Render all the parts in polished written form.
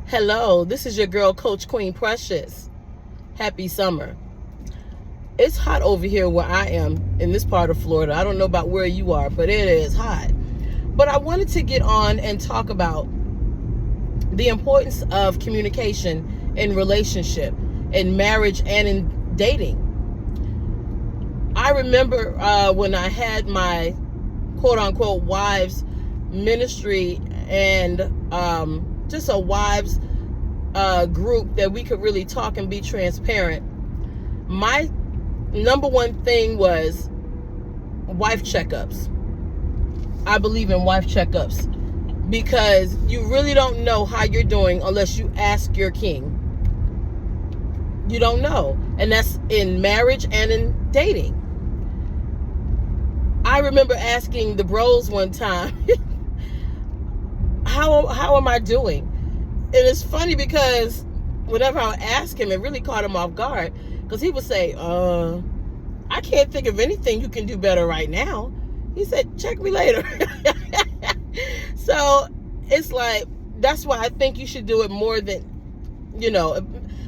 Hello, this is your girl, Coach Queen Precious. Happy summer. It's hot over here where I am in this part of Florida. I don't know about where you are, but it is hot. But I wanted to get on and talk about the importance of communication in relationship, in marriage, and in dating. I remember when I had my quote-unquote wives ministry and just a wives group that we could really talk and be transparent. My number one thing was wife checkups. I believe in wife checkups because you really don't know how you're doing unless you ask your king. You don't know. And that's in marriage and in dating. I remember asking the bros one time, how am I doing? And it's funny because whenever I would ask him, it really caught him off guard because he would say, I can't think of anything you can do better right now. He said, check me later. So it's like, that's why I think you should do it more than,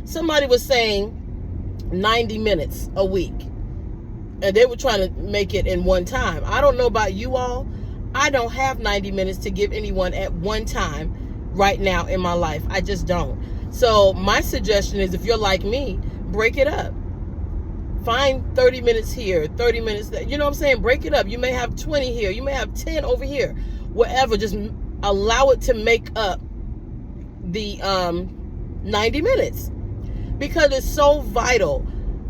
somebody was saying 90 minutes a week. And they were trying to make it in one time. I don't know about you all. I don't have 90 minutes to give anyone at one time right now in my life. I just don't. So my suggestion is, if you're like me, break it up. Find 30 minutes here, 30 minutes there. You know what I'm saying? Break it up. You may have 20 here. You may have 10 over here. Whatever. Just allow it to make up the 90 minutes. Because it's so vital.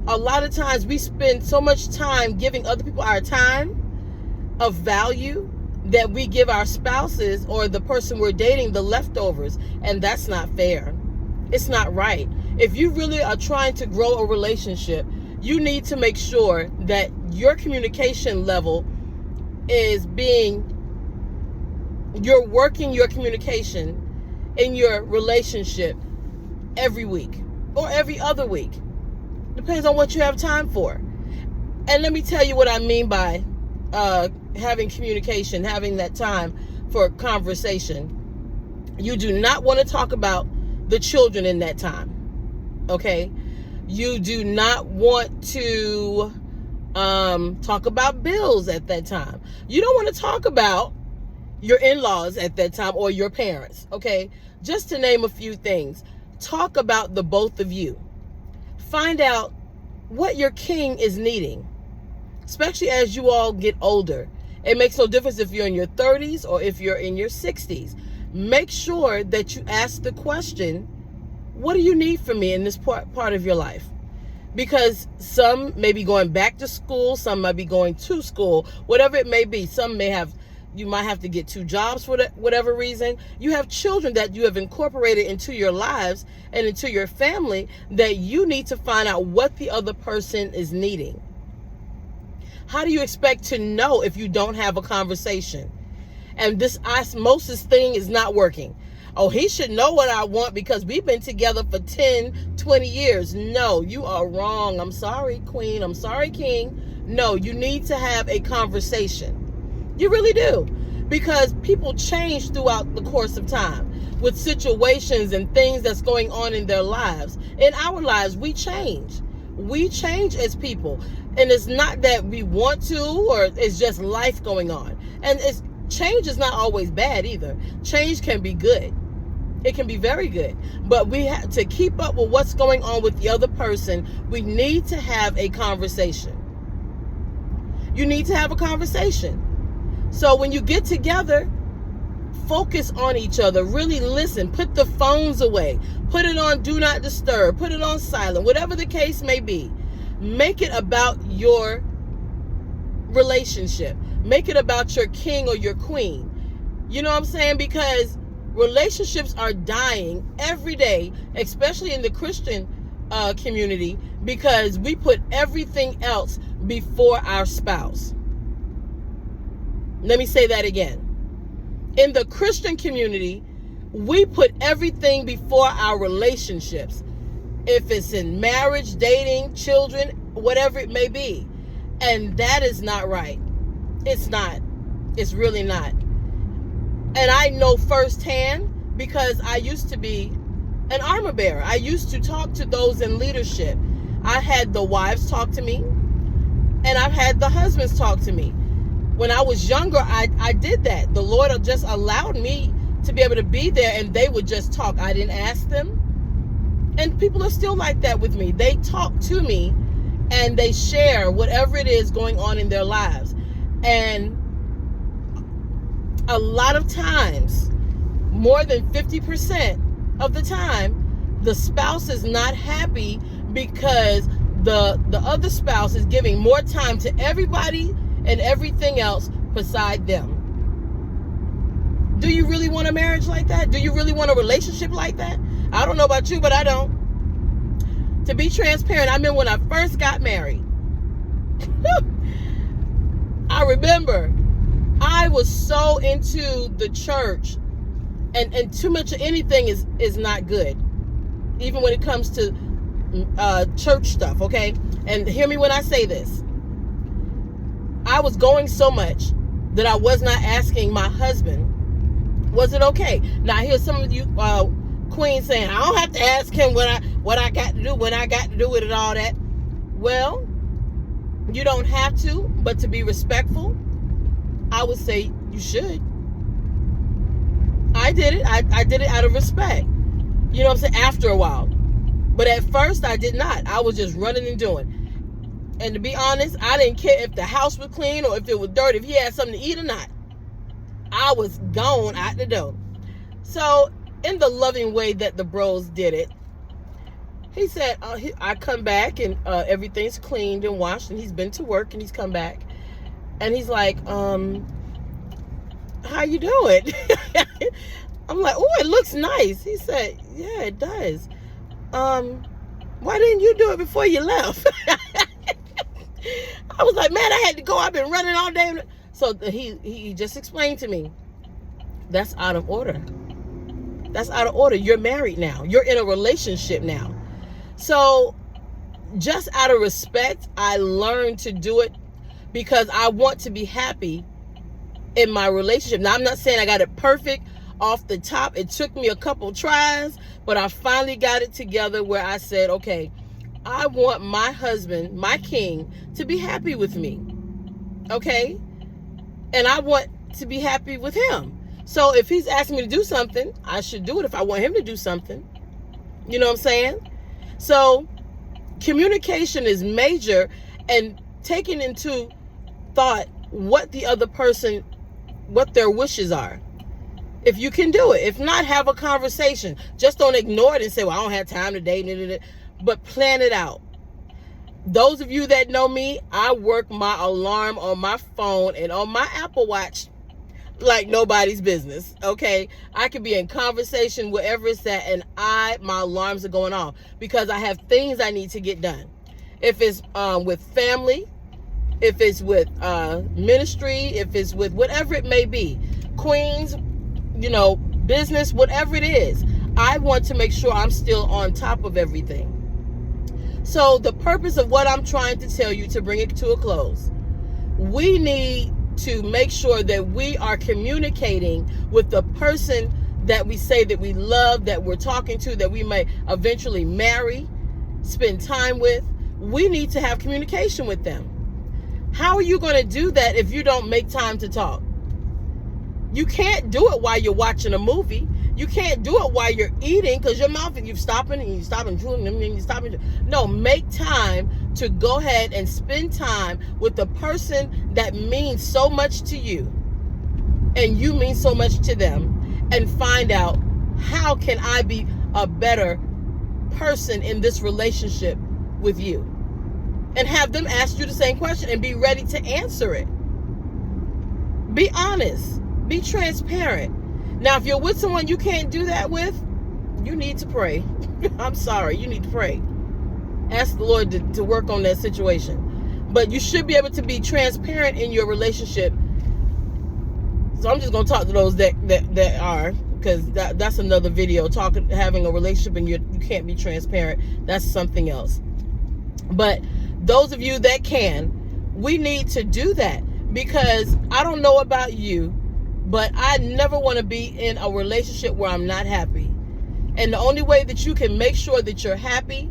A lot of times we spend so much time giving other people our time of value that we give our spouses or the person we're dating the leftovers. And that's not fair. It's not right. If you really are trying to grow a relationship, you need to make sure that your communication level is you're working your communication in your relationship every week or every other week. Depends on what you have time for. And let me tell you what I mean by having communication, having that time for conversation. You do not want to talk about the children in that time. Okay? You do not want to talk about bills at that time. You don't want to talk about your in-laws at that time or your parents. Okay? Just to name a few things. Talk about the both of you. Find out what your king is needing, especially as you all get older. It makes no difference if you're in your 30s or if you're in your 60s. Make sure that you ask the question, what do you need from me in this part of your life? Because some may be going back to school, some might be going to school, whatever it may be. You might have to get 2 jobs for whatever reason. You have children that you have incorporated into your lives and into your family that you need to find out what the other person is needing. How do you expect to know if you don't have a conversation? And this osmosis thing is not working. Oh, he should know what I want because we've been together for 10, 20 years. No, you are wrong. I'm sorry, Queen. I'm sorry, King. No, you need to have a conversation. You really do. Because people change throughout the course of time with situations and things that's going on in their lives. In our lives, we change. We change as people. And it's not that we want to, or it's just life going on. And change is not always bad either. Change can be good. It can be very good. But we have to keep up with what's going on with the other person. We need to have a conversation. You need to have a conversation. So when you get together, focus on each other. Really listen. Put the phones away. Put it on Do Not Disturb. Put it on silent. Whatever the case may be. Make it about your relationship. Make it about your king or your queen. You know what I'm saying? Because relationships are dying every day, especially in the Christian community, because we put everything else before our spouse. Let me say that again. In the Christian community, we put everything before our relationships. If it's in marriage, dating, children, whatever it may be. And that is not right. It's not. It's really not. And I know firsthand because I used to be an armor bearer. I used to talk to those in leadership. I had the wives talk to me, and I've had the husbands talk to me. When I was younger, I did that. The Lord just allowed me to be able to be there, and they would just talk. I didn't ask them. And people are still like that with me. They talk to me, and they share whatever it is going on in their lives. And a lot of times, more than 50% of the time, the spouse is not happy because the other spouse is giving more time to everybody and everything else beside them. Do you really want a marriage like that? Do you really want a relationship like that? I don't know about you, but I don't. To be transparent, I remember when I first got married. I remember I was so into the church, and too much of anything is not good, even when it comes to church stuff, okay? And hear me when I say this. I was going so much that I was not asking my husband, was it okay? Now I hear some of you queens saying, I don't have to ask him what I got to do, when I got to do it and all that. Well, you don't have to, but to be respectful, I would say you should. I did it. I did it out of respect. You know what I'm saying? After a while. But at first, I did not. I was just running and doing. And to be honest, I didn't care if the house was clean or if it was dirty, if he had something to eat or not. I was gone out the door. So, in the loving way that the bros did it, he said, I come back and everything's cleaned and washed, and he's been to work and he's come back. And he's like, how you doing? I'm like, oh, it looks nice. He said, yeah, it does. Why didn't you do it before you left? I was like, man, I had to go. I've been running all day. So he just explained to me, that's out of order. That's out of order. You're married now. You're in a relationship now. So just out of respect, I learned to do it because I want to be happy in my relationship. Now, I'm not saying I got it perfect off the top. It took me a couple tries, but I finally got it together where I said, okay, I want my husband, my king, to be happy with me. Okay? And I want to be happy with him. So if he's asking me to do something, I should do it if I want him to do something. You know what I'm saying? So communication is major, and taking into thought what the other person, what their wishes are. If you can do it. If not, have a conversation. Just don't ignore it and say, well, I don't have time today. But plan it out. Those of you that know me, I work my alarm on my phone and on my Apple Watch like nobody's business, okay? I could be in conversation wherever it's at, and my alarms are going off because I have things I need to get done. If it's with family, if it's with ministry, if it's with whatever it may be, queens, business, whatever it is, I want to make sure I'm still on top of everything. So the purpose of what I'm trying to tell you, to bring it to a close, we need to make sure that we are communicating with the person that we say that we love, that we're talking to, that we may eventually marry, spend time with. We need to have communication with them. How are you going to do that if you don't make time to talk? You can't do it while you're watching a movie. You can't do it while you're eating because your mouth, and you're stopping and you're stopping chewing and you're stopping. No, make time to go ahead and spend time with the person that means so much to you and you mean so much to them, and find out, how can I be a better person in this relationship with you? And have them ask you the same question and be ready to answer it. Be honest. Be transparent. Now, if you're with someone you can't do that with, you need to pray. I'm sorry, you need to pray. Ask the Lord to work on that situation. But you should be able to be transparent in your relationship. So I'm just going to talk to those that are, because that's another video, having a relationship and you can't be transparent. That's something else. But those of you that can, we need to do that, because I don't know about you, but I never want to be in a relationship where I'm not happy. And the only way that you can make sure that you're happy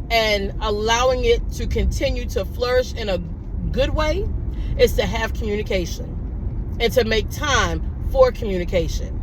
and allowing it to continue to flourish in a good way is to have communication and to make time for communication.